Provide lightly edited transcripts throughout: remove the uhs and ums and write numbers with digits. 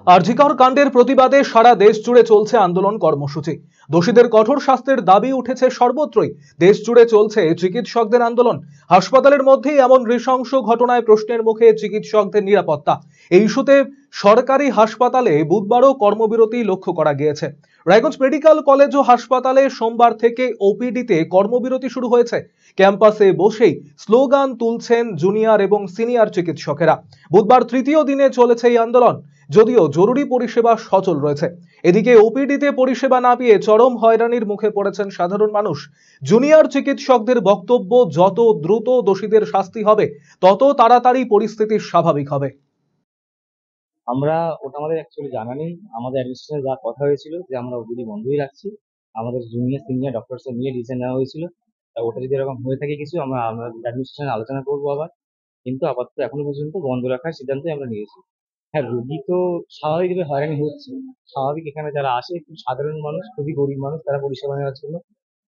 আরজিকর কাণ্ডের প্রতিবাদে সারা দেশ জুড়ে চলছে আন্দোলন কর্মসূচি। দোষীদের কঠোর শাস্তির দাবি উঠেছে সর্বত্রই। দেশ জুড়ে চলছে চিকিৎসকদের আন্দোলন। হাসপাতালের মধ্যেই এমন নৃশংস ঘটনায় প্রশ্নের মুখে চিকিৎসকদের নিরাপত্তা। এই ইস্যুতে সরকারি হাসপাতালে বুধবারও কর্মবিরতি লক্ষ্য করা গিয়েছে। রায়গঞ্জ মেডিকেল কলেজ ও হাসপাতালে সোমবার থেকে ওপিডিতে কর্মবিরতি শুরু হয়েছে। ক্যাম্পাসে বসেই স্লোগান তুলছেন জুনিয়র এবং সিনিয়র চিকিৎসকেরা। বুধবার তৃতীয় দিনে চলেছে এই আন্দোলন, যদিও জরুরি পরিষেবা সচল রয়েছে। এদিকে ওপিডিতে পরিষেবা না পেয়ে চরম হয়রানির মুখে পড়েছেন সাধারণ মানুষ। জুনিয়র চিকিৎসকদের বক্তব্য, যত দ্রুত দোষীদের শাস্তি হবে তত তাড়াতাড়ি পরিস্থিতি স্বাভাবিক হবে। আমরা ওটা আমাদের অ্যাকচুয়ালি জানা নেই। আমাদের অ্যাডমিনিস্ট্রেশনে যা কথা হয়েছিল যে আমরা ওপিডি বন্ধই রাখছি, আমাদের জুনিয়র সিনিয়র ডক্টরসে নিয়ে ডিসিশন নেওয়া হয়েছিল। তা ওটা যদি এরকম হয়ে থাকে কিছু আমরা আমাদের অ্যাডমিনিস্ট্রেশনে আলোচনা করবো আবার, কিন্তু আপাতত এখনো পর্যন্ত বন্ধ রাখার সিদ্ধান্তই আমরা নিয়েছি। হ্যাঁ, রোগী তো স্বাভাবিকভাবে হয়রানি হচ্ছে। স্বাভাবিক, এখানে যারা আসে খুব সাধারণ মানুষ, খুবই গরিব মানুষ, তারা পরিষেবা নেওয়ার জন্য।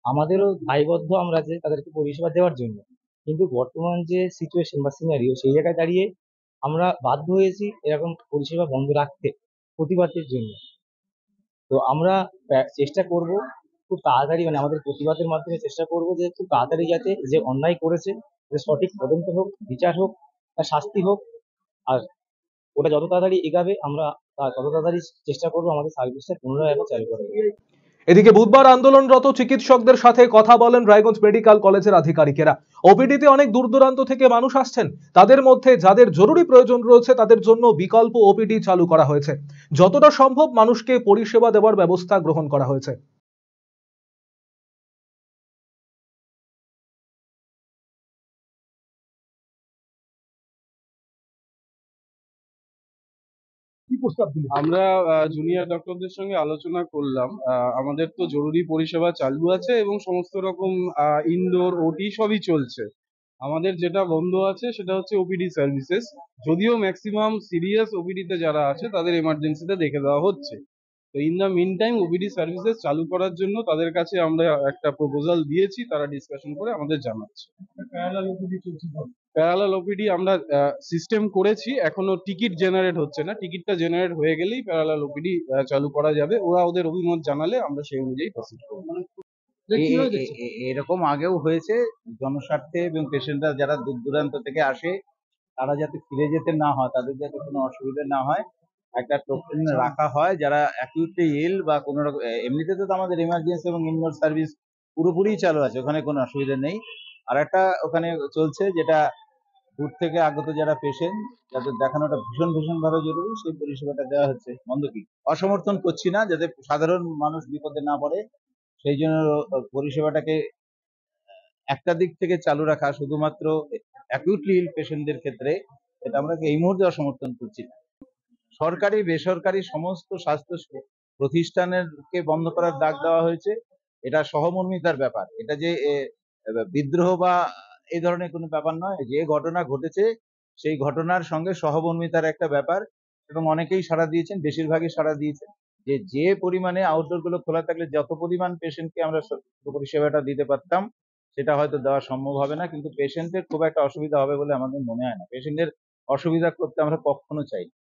আমাদেরও দায়বদ্ধ আমরা যে তাদেরকে পরিষেবা দেওয়ার জন্য। কিন্তু বর্তমান যে সিচুয়েশন বা সিনারিও, সেই জায়গায় দাঁড়িয়ে আমরা বাধ্য হয়েছি এরকম পরিষেবা বন্ধ রাখতে, প্রতিবাদের জন্য। তো আমরা চেষ্টা করব খুব তাড়াতাড়ি, মানে আমাদের প্রতিবাদের মাধ্যমে চেষ্টা করব যে খুব তাড়াতাড়ি যাতে যে অন্যায় করেছে যে সঠিক তদন্ত হোক, বিচার হোক, তার শাস্তি হোক। আর ওটা যত তাড়াতাড়ি এগাবে আমরা তত তাড়াতাড়ি চেষ্টা করবো আমাদের সার্ভিসটা পুনরায় আবার চালু করার। এদিকে বুধবার আন্দোলনরত চিকিৎসকদের সাথে কথা বলেন রায়গঞ্জ মেডিকেল কলেজের আধিকারিকেরা। ওপিডিতে অনেক দূর দূরান্ত থেকে মানুষ আসছেন। তাদের মধ্যে যাদের জরুরি প্রয়োজন রয়েছে তাদের জন্য বিকল্প ওপিডি চালু করা হয়েছে। যতটা সম্ভব মানুষকে পরিষেবা দেওয়ার ব্যবস্থা গ্রহণ করা হয়েছে। আমরা জুনিয়র ডক্টরদের সঙ্গে আলোচনা করলাম। আমাদের তো জরুরি পরিষেবা চালু আছে এবং সমস্ত রকম ইনডোর ওটি সবই চলছে। আমাদের যেটা বন্ধ আছে সেটা হচ্ছে ওপিডি সার্ভিসেস। যদিও ম্যাক্সিমাম সিরিয়াস ওপিডিতে যারা আছে তাদের এমার্জেন্সিতে দেখে দেওয়া হচ্ছে। তো in the mean time OPD services চালু করার জন্য তাদের কাছে আমরা একটা প্রপোজাল দিয়েছি, তারা ডিসকাশন করে আমাদের জানাচ্ছে। প্যারালাল ওপিডি আমরা সিস্টেম করেছি, এখনো টিকিট জেনারেট হচ্ছে না। টিকিটটা জেনারেট হয়ে গেলেই প্যারালাল ওপিডি চালু করা যাবে। ওরা ওদের অভিমত জানালে আমরা সেই অনুযায়ী প্রসিড করবো। এরকম আগেও হয়েছে। জনস্বার্থে এবং পেশেন্টরা যারা দূর দূরান্ত থেকে আসে তারা যাতে ফিরে যেতে না হয়, তাদের যাতে কোনো অসুবিধা না হয়, একটা টোকেন রাখা হয়। যারা অ্যাকিউটলি ইল বা কোনো রকম, এমনিতে তো আমাদের ইমার্জেন্সি এবং ইনডোর সার্ভিস পুরোপুরি চালু আছে, ওখানে কোনো অসুবিধা নেই। আর একটা ওখানে চলছে যেটা দূর থেকে আগত যারা পেশেন্ট, যাদের দেখানোটা ভীষণ ভীষণ ভাবে জরুরি, সেই পরিষেবাটা দেওয়া হচ্ছে। মন্দ কি, অসমর্থন করছি না, যাতে সাধারণ মানুষ বিপদে না পড়ে সেই জন্য পরিষেবাটাকে একটা দিক থেকে চালু রাখা, শুধুমাত্র অ্যাকিউটলি ইল পেশেন্টদের ক্ষেত্রে, এটা আমরা এই মুহূর্তে অসমর্থন করছি না। সরকারি বেসরকারি সমস্ত স্বাস্থ্য প্রতিষ্ঠানেরকে বন্ধ করার ডাক দেওয়া হয়েছে। এটা সহমর্মিতার ব্যাপার। এটা যে বিদ্রোহ বা এই ধরনের কোনো ব্যাপার নয়। যে ঘটনা ঘটেছে সেই ঘটনার সঙ্গে সহমর্মিতার একটা ব্যাপার, এবং অনেকেই সাড়া দিয়েছেন, বেশিরভাগই সাড়া দিয়েছেন। যে পরিমাণে আউটডোর গুলো খোলা থাকলে যত পরিমাণ পেশেন্টকে আমরা পরিষেবাটা দিতে পারতাম, সেটা হয়তো দেওয়া সম্ভব হবে না, কিন্তু পেশেন্টের খুব একটা অসুবিধা হবে বলে আমাদের মনে হয় না। পেশেন্টের অসুবিধা করতে আমরা কখনো চাই না।